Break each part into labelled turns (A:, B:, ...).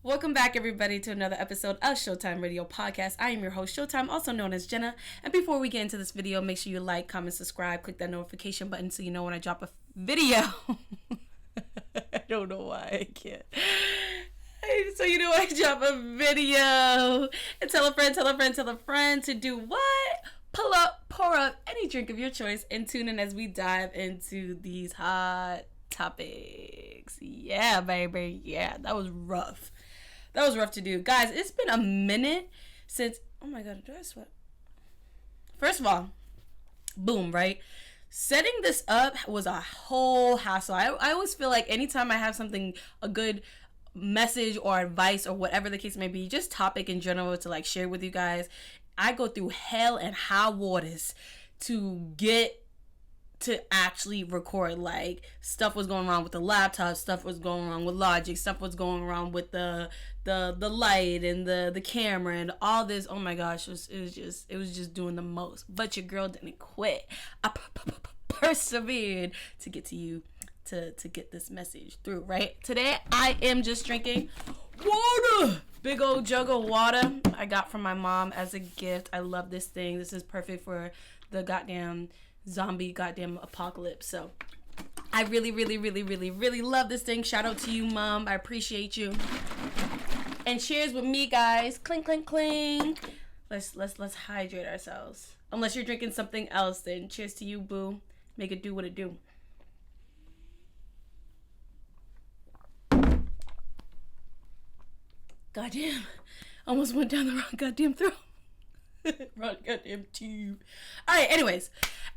A: Welcome back, everybody, to another episode of Showtime Radio Podcast. I am your host, Showtime, also known as Jenna. And before we get into this video, make sure you like, comment, subscribe, click that notification button so you know when I drop a video. I don't know why I can't. So you know I drop a video. And tell a friend, tell a friend, tell a friend to do what? Pull up, pour up any drink of your choice, and tune in as we dive into these hot topics. Yeah, baby. Yeah, that was rough. That was rough to do. Guys, it's been a minute since... Oh my God, did I sweat? First of all, boom, right? Setting this up was a whole hassle. I always feel like anytime I have something, a good message or advice or whatever the case may be, just topic in general to like share with you guys, I go through hell and high waters to get to actually record. Like, stuff was going wrong with the laptop, stuff was going wrong with Logic, stuff was going wrong with the light and the camera and all this. Oh my gosh, it was just doing the most. But your girl didn't quit. I persevered to get to you, to get this message through, right? Today I am just drinking water. Big old jug of water I got from my mom as a gift. I love this thing. This is perfect for the goddamn zombie goddamn apocalypse. So I really love this thing. Shout out to you, Mom. I appreciate you. And cheers with me, guys. Clink, clink, clink. Let's hydrate ourselves. Unless you're drinking something else, then cheers to you, boo. Make it do what it do. Goddamn. Almost went down the wrong goddamn throat. Wrong goddamn tube. Alright, anyways.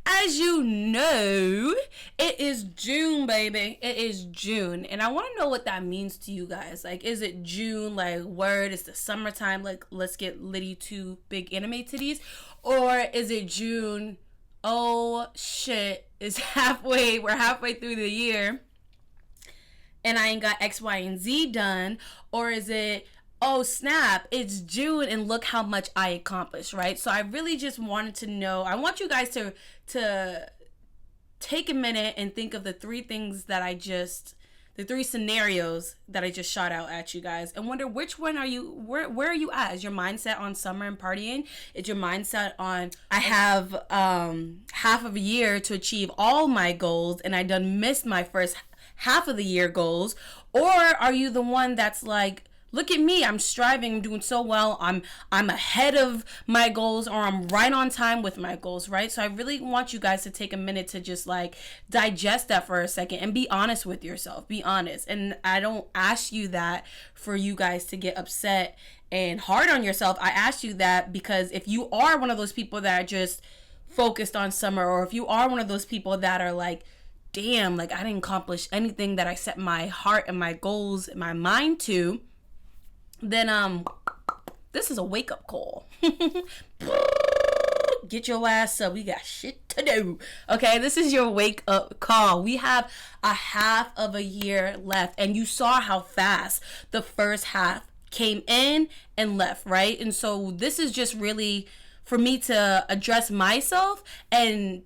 A: As you know, it is June, baby. It is June. And I want to know what that means to you guys. Like, is it June? Like, word, it's the summertime. Like, let's get litty two big anime titties. Or is it June? Oh, shit. It's halfway. We're halfway through the year. And I ain't got X, Y, and Z done. Or is it... oh snap, it's June and look how much I accomplished, right? So I really just wanted to know, I want you guys to take a minute and think of the three things that the three scenarios that I just shot out at you guys, and wonder which one are you, where are you at? Is your mindset on summer and partying? Is your mindset on, I have half of a year to achieve all my goals and I done missed my first half of the year goals? Or are you the one that's like, look at me, I'm striving, I'm doing so well, I'm ahead of my goals, or I'm right on time with my goals, right? So I really want you guys to take a minute to just like digest that for a second and be honest with yourself. Be honest. And I don't ask you that for you guys to get upset and hard on yourself. I ask you that because if you are one of those people that are just focused on summer, or if you are one of those people that are like, damn, like I didn't accomplish anything that I set my heart and my goals and my mind to, then this is a wake-up call. Get your ass up. We got shit to do. Okay, this is your wake-up call. We have a half of a year left, and you saw how fast the first half came in and left, right? And so this is just really for me to address myself and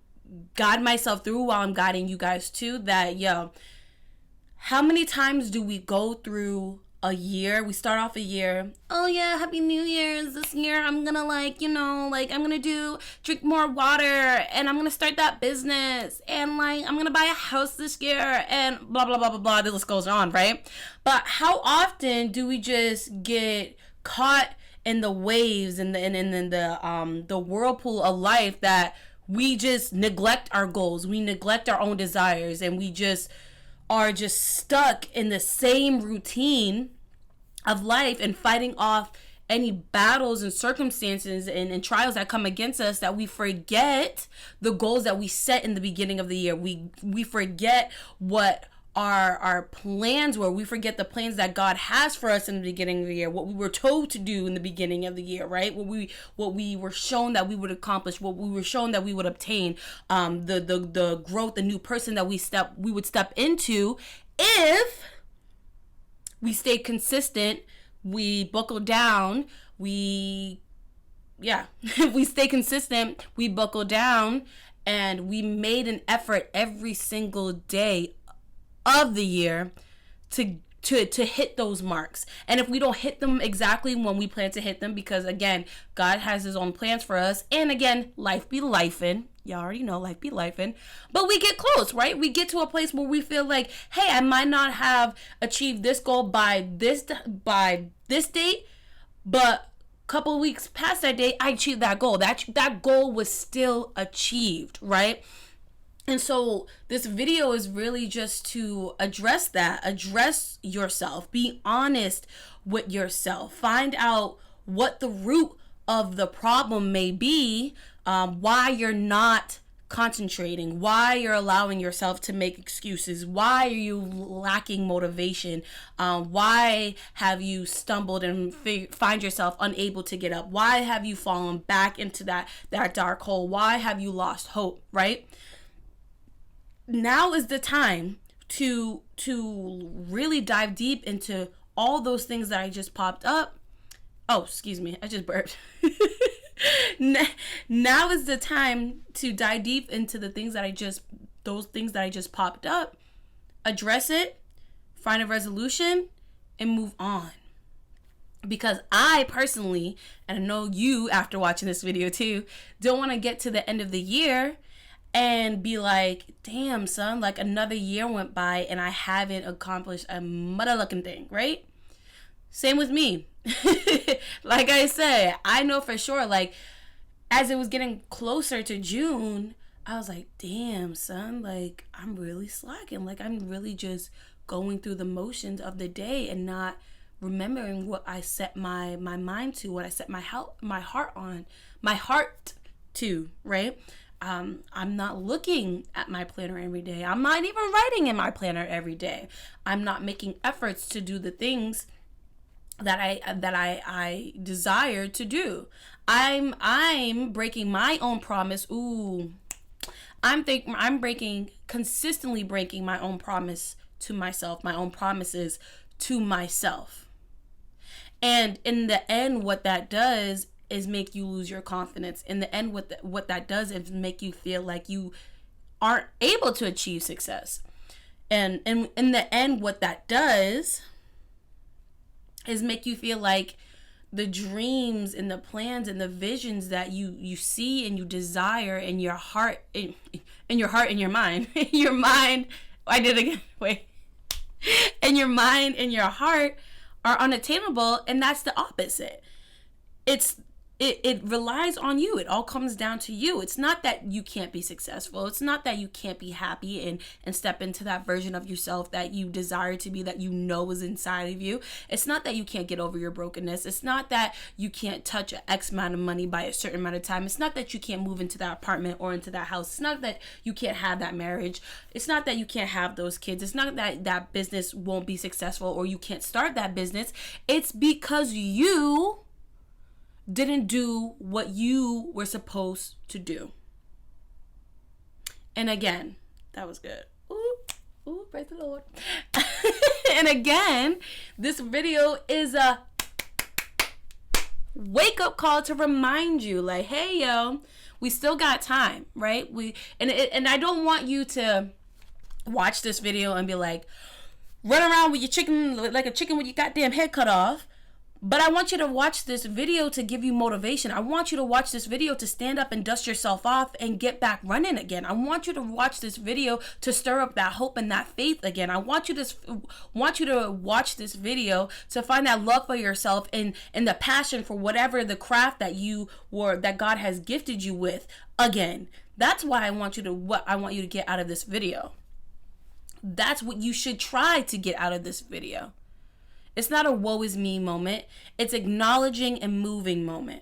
A: guide myself through while I'm guiding you guys too, that, yo, how many times do we go through a year? We start off a year, oh yeah, happy New Year's, this year I'm gonna I'm gonna drink more water, and I'm gonna start that business, and like I'm gonna buy a house this year, and blah blah blah blah blah. The list goes on, right? But how often do we just get caught in the waves and the whirlpool of life that we just neglect our goals, we neglect our own desires, and we just are just stuck in the same routine of life and fighting off any battles and circumstances and trials that come against us, that we forget the goals that we set in the beginning of the year. We forget what our plans were. We forget the plans that God has for us in the beginning of the year, what we were told to do in the beginning of the year, right? What we were shown that we would accomplish, what we were shown that we would obtain, the growth, the new person that we would step into if we stayed consistent, we buckle down, if we stay consistent, we buckle down, and we made an effort every single day of the year to to hit those marks. And if we don't hit them exactly when we plan to hit them, because again, God has his own plans for us, and again, life be lifing. Y'all already know life be lifing. But we get close, right? We get to a place where we feel like, hey, I might not have achieved this goal by this date, but a couple of weeks past that date, I achieved that goal. That goal was still achieved, right? And so this video is really just to address that. Address yourself. Be honest with yourself. Find out what the root of the problem may be, why you're not concentrating, why you're allowing yourself to make excuses, why are you lacking motivation, why have you stumbled and find yourself unable to get up, why have you fallen back into that dark hole, why have you lost hope, right? Now is the time to really dive deep into all those things that I just popped up. Oh, excuse me, I just burped. Now is the time to dive deep into those things that I just popped up, address it, find a resolution, and move on. Because I personally, and I know you after watching this video too, don't want to get to the end of the year and be like, damn, son, like another year went by and I haven't accomplished a motherfucking thing, right? Same with me. Like I said, I know for sure, like, as it was getting closer to June, I was like, damn, son, like, I'm really slacking. Like, I'm really just going through the motions of the day and not remembering what I set my mind to, what I set my heart to, right? I'm not looking at my planner every day. I'm not even writing in my planner every day. I'm not making efforts to do the things that I desire to do. I'm breaking my own promise. I'm consistently breaking my own promise to myself, my own promises to myself. And in the end, what that does is make you lose your confidence. In the end, what that does is make you feel like you aren't able to achieve success. And in the end, what that does is make you feel like the dreams and the plans and the visions that you see and you desire in your heart, in your mind, your mind, I did it again, wait, and your mind and your heart are unattainable, and that's the opposite. It relies on you. It all comes down to you. It's not that you can't be successful. It's not that you can't be happy and step into that version of yourself that you desire to be, that you know is inside of you. It's not that you can't get over your brokenness. It's not that you can't touch an X amount of money by a certain amount of time. It's not that you can't move into that apartment or into that house. It's not that you can't have that marriage. It's not that you can't have those kids. It's not that that business won't be successful or you can't start that business. It's because you didn't do what you were supposed to do. And again, that was good. Ooh, praise the Lord. And again, this video is a wake-up call to remind you, like, hey, yo, we still got time, right? And I don't want you to watch this video and be like, run around with your chicken, like a chicken with your goddamn head cut off. But I want you to watch this video to give you motivation. I want you to watch this video to stand up and dust yourself off and get back running again. I want you to watch this video to stir up that hope and that faith again. I want you to watch this video to find that love for yourself and the passion for whatever the craft that God has gifted you with again. That's why I want you to get out of this video. That's what you should try to get out of this video. It's not a woe is me moment. It's acknowledging and moving moment.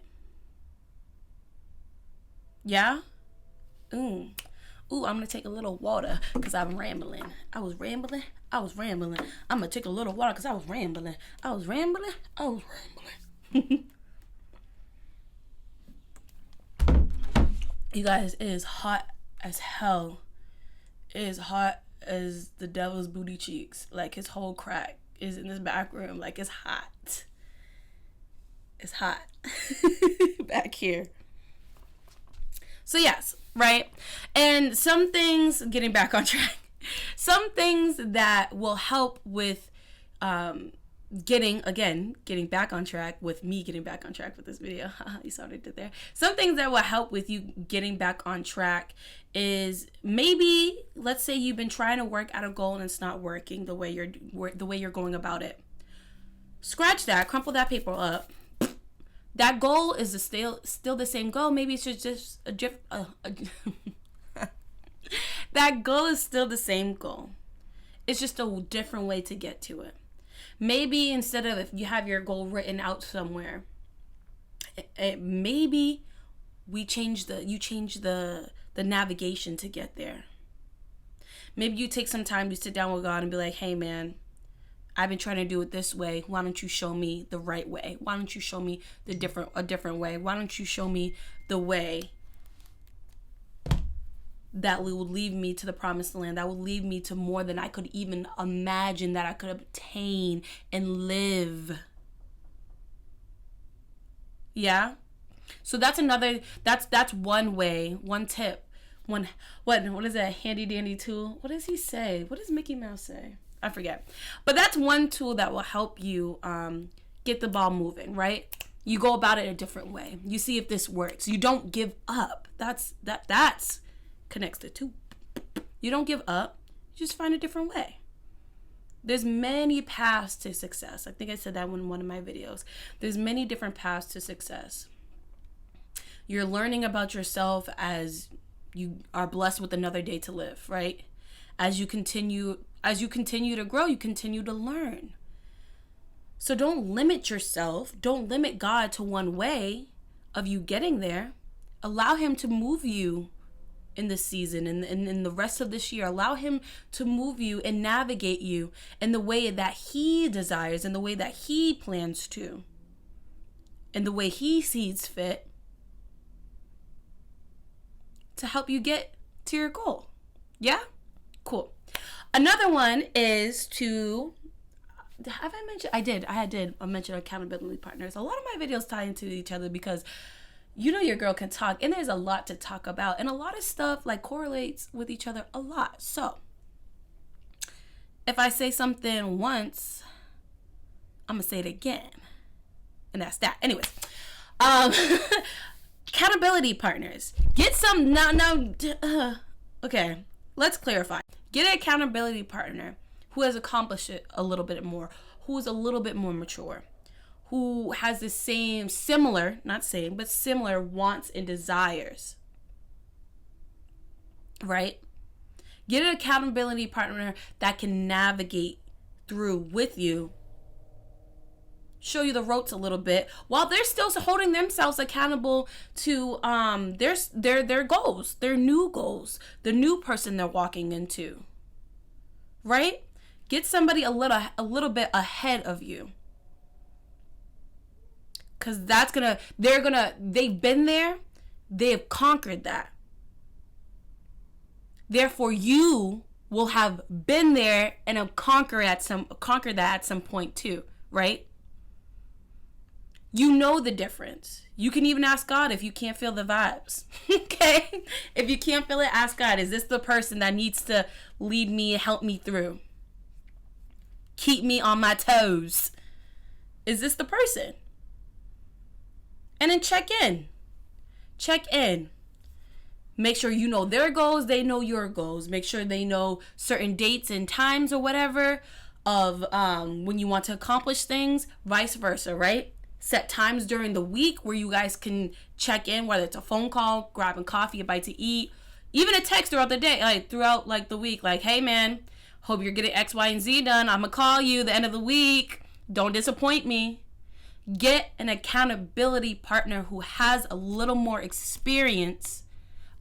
A: Yeah? I'm going to take a little water because I'm rambling. I was rambling. I'm going to take a little water because I was rambling. You guys, it is hot as hell. It is hot as the devil's booty cheeks. Like, his whole crack is in this back room. Like, it's hot back here. So yes, right? And some things, getting back on track, some things that will help with getting back on track with me, getting back on track with this video. You saw what I did there. Some things that will help with you getting back on track is, maybe, let's say you've been trying to work at a goal and it's not working the way you're going about it. Scratch that, crumple that paper up. That goal is still the same goal. Maybe it's just that goal is still the same goal. It's just a different way to get to it. Maybe instead of, if you have your goal written out somewhere, maybe you change the navigation to get there. Maybe you take some time to sit down with God and be like, hey man, I've been trying to do it this way. Why don't you show me the right way? Why don't you show me a different way? Why don't you show me the way that will lead me to the promised land, that will lead me to more than I could even imagine that I could obtain and live. Yeah? So that's one way, one tip. What is that handy dandy tool? What does he say? What does Mickey Mouse say? I forget. But that's one tool that will help you get the ball moving, right? You go about it a different way. You see if this works. You don't give up. That's connects the two. You don't give up. You just find a different way. There's many paths to success. I think I said that in one of my videos. There's many different paths to success. You're learning about yourself as you are blessed with another day to live, right? As you continue to grow, you continue to learn. So don't limit yourself. Don't limit God to one way of you getting there. Allow him to move you in this season and in the rest of this year. Allow him to move you and navigate you in the way that he desires, in the way that he plans to, in the way he sees fit, to help you get to your goal. Yeah? Cool. Another one is to, have I mentioned? I did mention accountability partners. A lot of my videos tie into each other because you know your girl can talk, and there's a lot to talk about, and a lot of stuff like correlates with each other a lot. So if I say something once, I'm gonna say it again, and that's that. Anyways, accountability partners. Get some okay, let's clarify. Get an accountability partner who has accomplished it a little bit more, who is a little bit more mature, who has the similar wants and desires, right? Get an accountability partner that can navigate through with you, show you the ropes a little bit, while they're still holding themselves accountable to their goals, their new goals, the new person they're walking into, right? Get somebody a little bit ahead of you. Because they've been there, they have conquered that. Therefore, you will have been there and have conquered that at some point too, right? You know the difference. You can even ask God if you can't feel the vibes. Okay? If you can't feel it, ask God, is this the person that needs to lead me and help me through? Keep me on my toes. Is this the person? And then check in. Make sure you know their goals, they know your goals. Make sure they know certain dates and times or whatever of when you want to accomplish things, vice versa, right? Set times during the week where you guys can check in, whether it's a phone call, grabbing coffee, a bite to eat, even a text throughout the day, throughout the week, like, hey man, hope you're getting X, Y, and Z done. I'm gonna call you the end of the week. Don't disappoint me. Get an accountability partner who has a little more experience,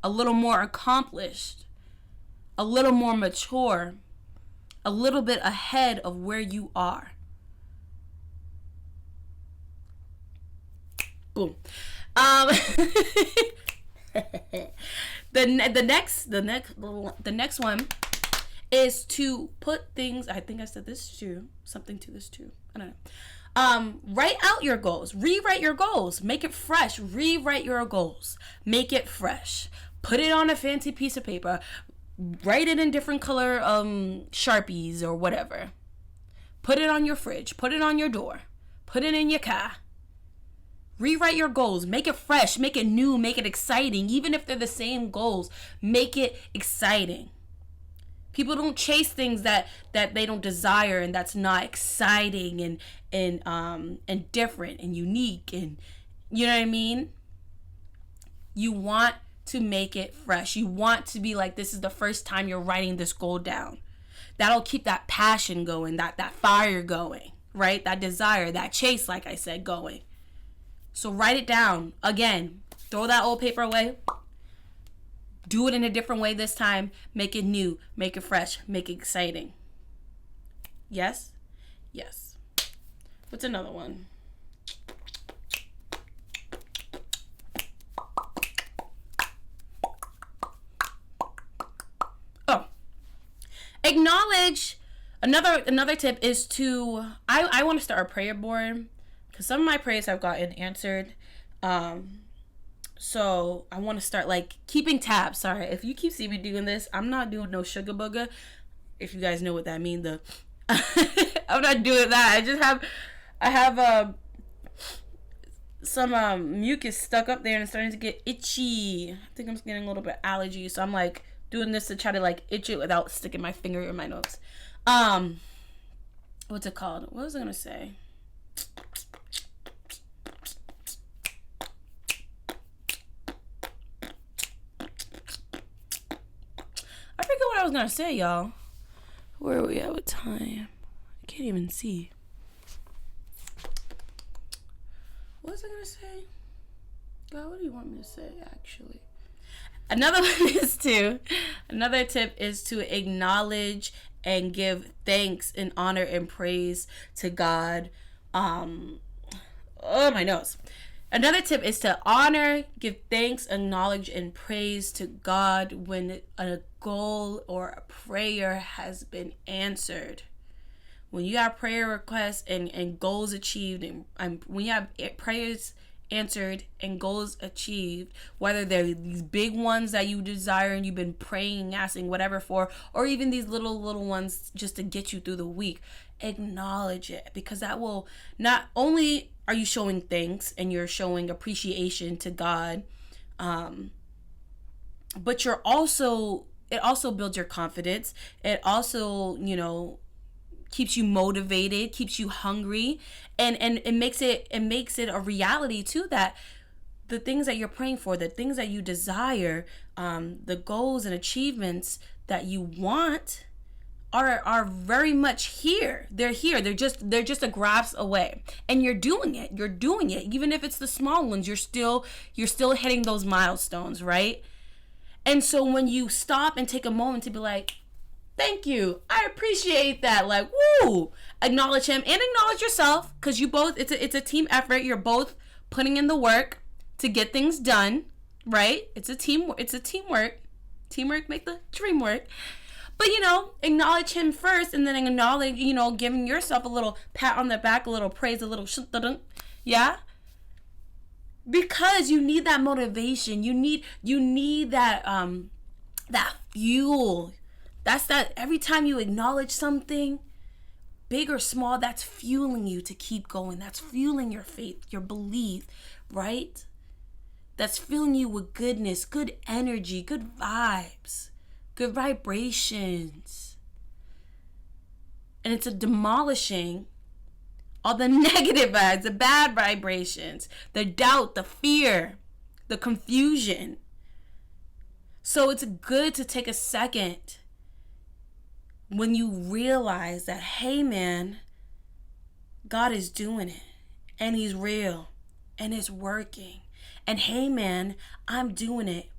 A: a little more accomplished, a little more mature, a little bit ahead of where you are. Boom. The next one is to put things, I think I said this too, something to this too, I don't know. Write out your goals, rewrite your goals, make it fresh, rewrite your goals, make it fresh, put it on a fancy piece of paper, write it in different color Sharpies or whatever. Put it on your fridge. Put it on your door. Put it in your car. Rewrite your goals. Make it fresh. Make it new. Make it exciting. Even if they're the same goals, make it exciting. People don't chase things that they don't desire and that's not exciting and different and unique, and you know what I mean? You want to make it fresh. You want to be like, this is the first time you're writing this goal down. That'll keep that passion going, that fire going, right? That desire, that chase, like I said, going. So write it down. Again, throw that old paper away. Do it in a different way this time. Make it new. Make it fresh. Make it exciting. Yes? Yes. What's another one? Oh. Acknowledge. Another tip is to, I want to start a prayer board because some of my prayers have gotten answered. So I want to start like keeping tabs. Sorry, if you keep seeing me doing this, I'm not doing no sugar booger. If you guys know what that means, I'm not doing that. I have some mucus stuck up there and it's starting to get itchy. I think I'm just getting a little bit allergy, so I'm like doing this to try to like itch it without sticking my finger in my nose. What's it called? What was I gonna say? I forget what I was gonna say, y'all. Where are we at with time? I can't even see. What was I gonna say? God, what do you want me to say, actually? Another tip is to acknowledge and give thanks and honor and praise to God. Oh, my nose. Another tip is to honor, give thanks, acknowledge, and praise to God when a goal or a prayer has been answered. When you have prayer requests and goals achieved, and when you have prayers answered and goals achieved, whether they're these big ones that you desire and you've been praying, asking, whatever for, or even these little ones just to get you through the week, acknowledge it, because that will, not only are you showing thanks and you're showing appreciation to God, but it also builds your confidence. It also, keeps you motivated, keeps you hungry, and it makes it a reality too, that the things that you're praying for, the things that you desire, the goals and achievements that you want are very much here. They're here. They're just a grasp away. And you're doing it. Even if it's the small ones, you're still hitting those milestones, right? And so when you stop and take a moment to be like, thank you, I appreciate that, like, woo, acknowledge him and acknowledge yourself, because you both, it's a team effort. You're both putting in the work to get things done, right? It's a teamwork. Teamwork make the dream work. But, acknowledge him first, and then acknowledge, giving yourself a little pat on the back, a little praise, a little yeah? Because you need that motivation. You need that fuel. That's that every time you acknowledge something, big or small, that's fueling you to keep going. That's fueling your faith, your belief, right? That's filling you with goodness, good energy, good vibes, good vibrations. And it's a demolishing all the negative vibes, the bad vibrations, the doubt, the fear, the confusion. So it's good to take a second when you realize that, hey man, God is doing it, and he's real, and it's working. And hey man, I'm doing it,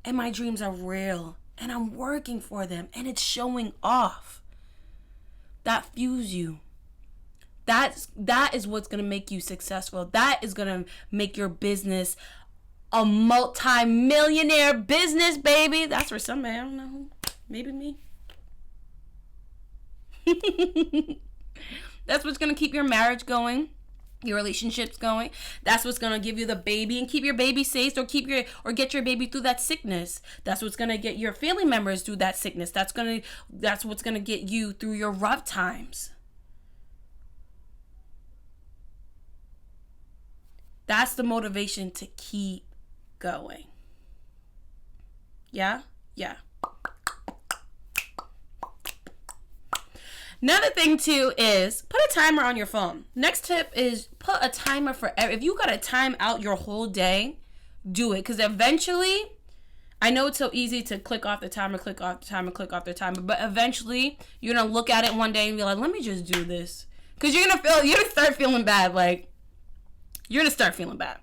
A: and my dreams are real, and I'm working for them, and it's showing off. That fuels you. That is what's going to make you successful. That is going to make your business a multi-millionaire business, baby. That's for somebody, I don't know, maybe me. That's what's going to keep your marriage going, your relationships going. That's what's going to give you the baby and keep your baby safe, or get your baby through that sickness. That's what's going to get your family members through that sickness. That's what's going to get you through your rough times. That's the motivation to keep going. Yeah? Yeah. Another thing too is put a timer on your phone. Next tip is put a timer for if you gotta time out your whole day, do it. Because eventually, I know it's so easy to click off the timer, but eventually you're gonna look at it one day and be like, let me just do this. Because you're gonna start feeling bad. Like, you're gonna start feeling bad.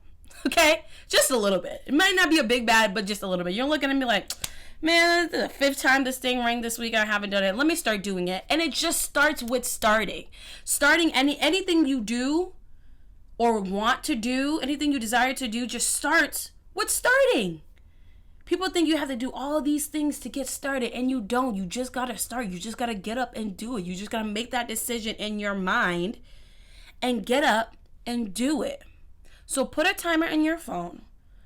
A: Okay? Just a little bit. It might not be a big bad, but just a little bit. You're looking at me like, man, this is the 5th time this thing rang this week. I haven't done it. Let me start doing it. And it just starts with starting. Starting anything you do or want to do, anything you desire to do, just starts with starting. People think you have to do all these things to get started, and you don't. You just got to start. You just got to get up and do it. You just got to make that decision in your mind and get up and do it. So put a timer in your phone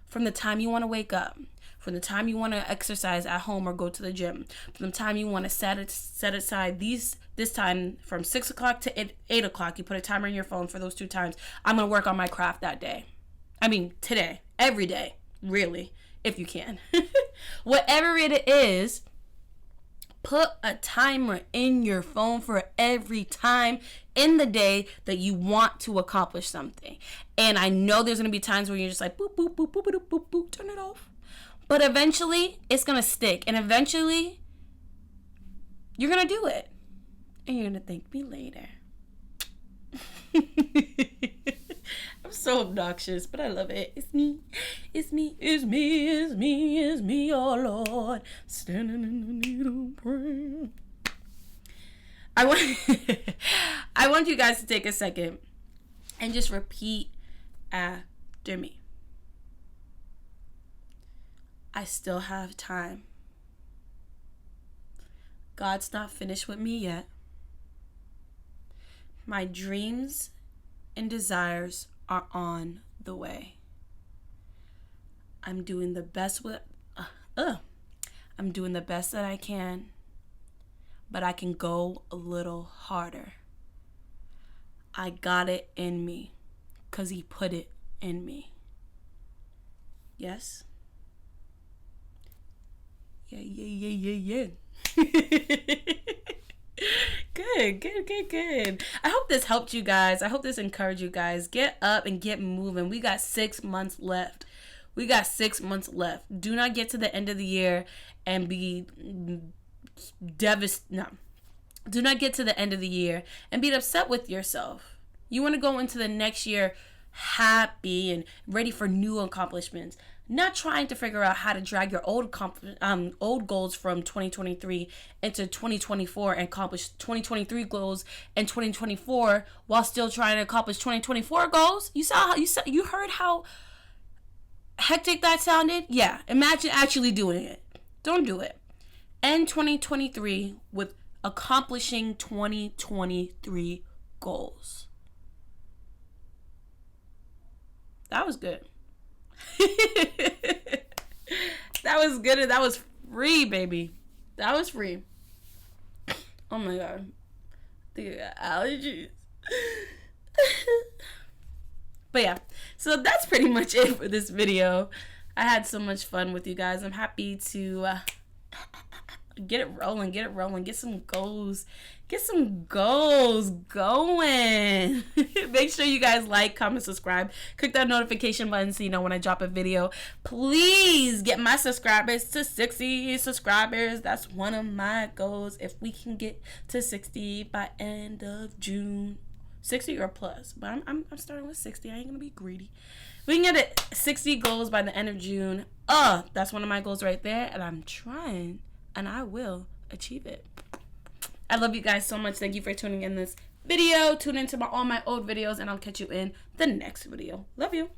A: from the time you want to wake up, from the time you want to exercise at home or go to the gym, from the time you want to set aside this time from 6 o'clock to 8 o'clock. You put a timer in your phone for those 2 times. I'm going to work on my craft that day. I mean, today, every day, really, if you can. Whatever it is, put a timer in your phone for every time in the day that you want to accomplish something. And I know there's going to be times where you're just like, boop, boop, boop, boop, boop, boop, boop, turn it off. But eventually, it's going to stick. And eventually, you're going to do it. And you're going to thank me later. I'm so obnoxious, but I love it. It's me, it's me, it's me, it's me, it's me, oh Lord, standing in the need of prayer. I want you guys to take a second and just repeat after me. I still have time. God's not finished with me yet. My dreams and desires are on the way. I'm doing the best I'm doing the best that I can, but I can go a little harder. I got it in me because He put it in me. Yes? Yeah. Good. I hope this helped you guys. I hope this encouraged you guys. Get up and get moving. We got 6 months left. Do not get to the end of the year and be devastated. No. Do not get to the end of the year and be upset with yourself. You want to go into the next year happy and ready for new accomplishments. Not trying to figure out how to drag your old goals from 2023 into 2024 and accomplish 2023 goals in 2024 while still trying to accomplish 2024 goals. You heard how hectic that sounded? Yeah, imagine actually doing it. Don't do it. End 2023 with accomplishing 2023 goals. That was good. That was good, and that was free, baby. That was free. Oh my god. The allergies. But yeah, so that's pretty much it for this video. I had so much fun with you guys. I'm happy to get it rolling, get some goals going. Make sure you guys like, comment, subscribe, click that notification button so you know when I drop a video. Please get my subscribers to 60 subscribers. That's one of my goals. If we can get to 60 by end of June, 60 or plus, but I'm starting with 60. I ain't gonna be greedy. We can get it 60 goals by the end of June. That's one of my goals right there, and I'm trying, and I will achieve it. I love you guys so much. Thank you for tuning in this video. Tune into all my old videos, and I'll catch you in the next video. Love you.